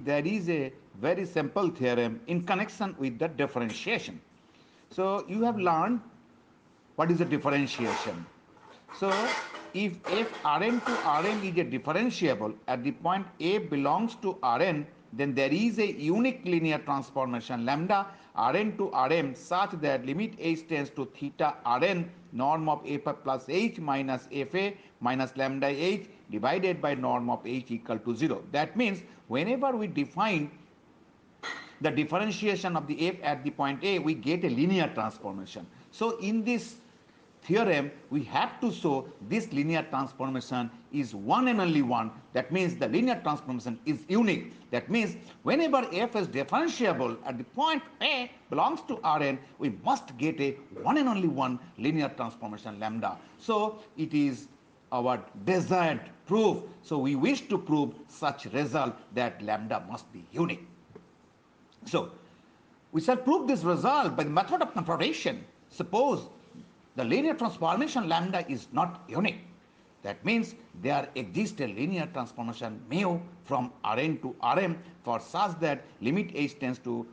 there is a very simple theorem in connection with the differentiation. So you have learned what is the differentiation. So if Rn to Rm is a differentiable at the point A belongs to Rn, then there is a unique linear transformation lambda Rn to Rm such that limit h tends to theta Rn norm of Fa plus h minus Fa minus lambda h divided by norm of h equal to 0. That means whenever we define the differentiation of the f at the point A, we get a linear transformation. So in this theorem, we have to show this linear transformation is one and only one. That means the linear transformation is unique. That means whenever f is differentiable at the point A belongs to Rn, we must get a one and only one linear transformation lambda. So it is our desired proof. So we wish to prove such result that lambda must be unique. So we shall prove this result by the method of computation. Suppose the linear transformation lambda is not unique. That means there exists a linear transformation mu from Rn to Rm for such that limit h tends to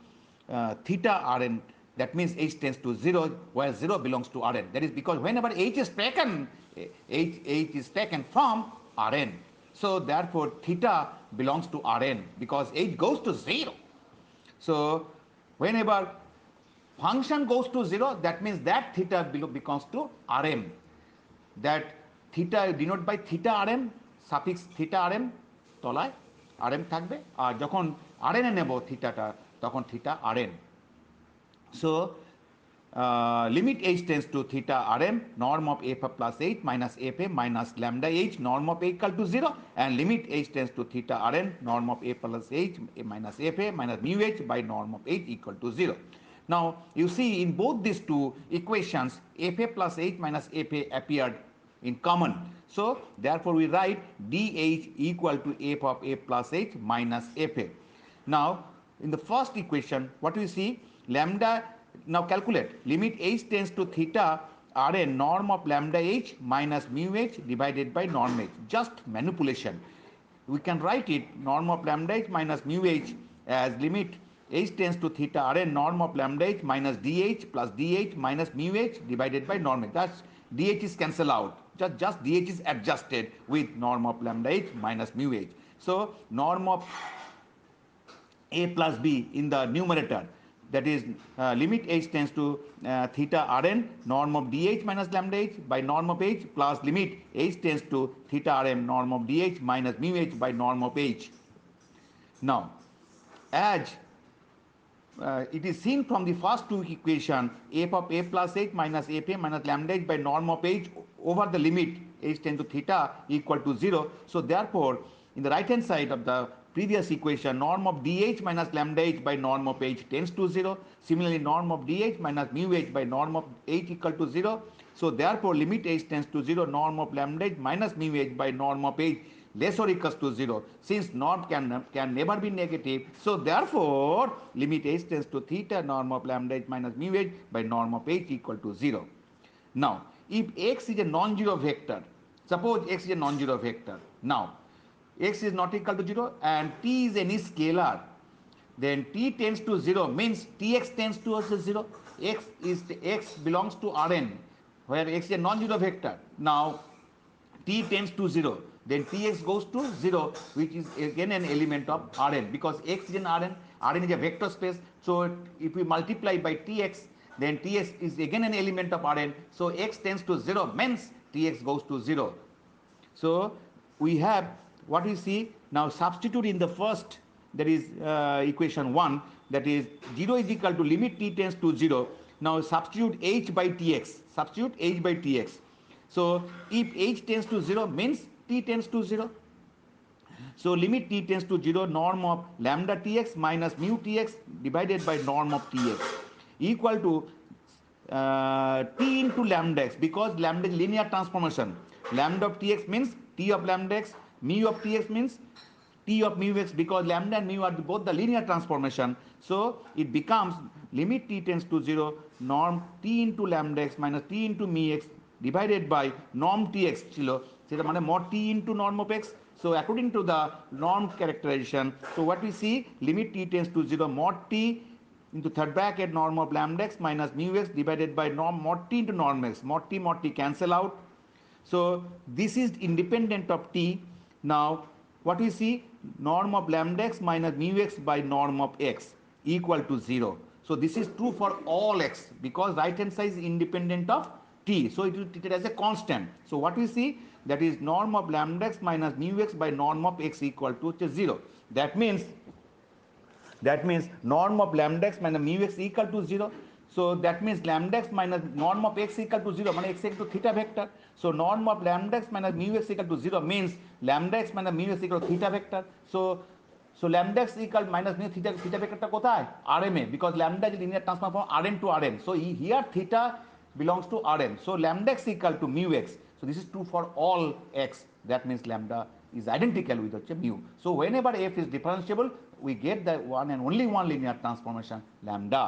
theta Rn. That means h tends to 0 where 0 belongs to Rn. That is because whenever h is taken, h is taken from Rn. So therefore theta belongs to Rn because h goes to 0. So whenever function goes to 0, that means that theta becomes to Rm. That theta denoted by theta Rm, suffix theta Rm, তলায় Rm থাকবে আর যখন Rn এ নেব থিটাটা তখন theta Rn. So limit h tends to theta Rm norm of Fa plus h minus Fa minus lambda h norm of h equal to 0 and limit h tends to theta Rn norm of A plus h minus Fa minus mu h by norm of h equal to 0. Now you see in both these two equations Fa plus h minus Fa appeared in common. So therefore we write dh equal to f of a plus h minus Fa. Now in the first equation what we see lambda. Now calculate limit h tends to theta Rn norm of lambda h minus mu h divided by norm h. Just manipulation. We can write it norm of lambda h minus mu h as limit h tends to theta Rn norm of lambda h minus dh plus dh minus mu h divided by norm h. That's dh is cancelled out. Just dh is adjusted with norm of lambda h minus mu h. So norm of a plus b in the numerator. That is limit h tends to theta Rn norm of dh minus lambda h by norm of h plus limit h tends to theta Rm norm of dh minus mu h by norm of h. Now as it is seen from the first two equation f of a plus h minus Fa minus lambda h by norm of h over the limit h tends to theta equal to 0. So therefore in the right hand side of the previous equation norm of dh minus lambda h by norm of h tends to 0. Similarly norm of dh minus mu h by norm of h equal to 0. So therefore limit h tends to 0 norm of lambda h minus mu h by norm of h less or equals to 0 since norm can never be negative. So therefore limit h tends to theta norm of lambda h minus mu h by norm of h equal to 0. Now if x is a non-zero vector, suppose x is a non-zero vector, now x is not equal to 0 and t is any scalar, then t tends to 0 means tx tends to also 0. X belongs to Rn where x is a non-zero vector. Now t tends to 0, then tx goes to 0 which is again an element of Rn because x is an Rn. Rn is a vector space. So if we multiply by tx, then tx is again an element of Rn. So x tends to 0 means tx goes to 0. So we have what we see now substitute in the first, that is equation 1, that is 0 is equal to limit t tends to 0. Now substitute h by tx, substitute h by tx. So if h tends to 0 means t tends to 0. So limit t tends to 0 norm of lambda tx minus mu tx divided by norm of tx equal to t into lambda x because lambda is linear transformation. Lambda of tx means t of lambda x, mu of tx means t of mu x because lambda and mu are both the linear transformation. So it becomes limit t tends to 0 norm t into lambda x minus t into mu x divided by norm tx ছিল সেটা মানে mod t into norm of x. So according to the norm characterization, so what we see, limit t tends to 0 mod t into third bracket norm of lambda x minus mu x divided by norm mod t into norm x. Mod t cancel out. So this is independent of t. Now what we see, norm of lambda x minus mu x by norm of x equal to 0. So this is true for all x because right hand side is independent of t. So it is treated as a constant. So what we see, that is norm of lambda x minus mu x by norm of x equal to 0. That means norm of lambda x minus mu x equal to 0. So that means lambda x minus norm of x equal to 0 মানে x equal to theta vector. So norm of lambda x minus mu x equal to 0 means lambda x minus mu x equal to theta vector. So lambda x equal minus mu theta vector টা কোথায়? Rm A, because lambda is linear transform from Rn to Rn. So here theta belongs to Rn. So lambda x equal to mu x. So this is true for all x. That means lambda is identical with mu. So whenever f is differentiable, we get the one and only one linear transformation lambda.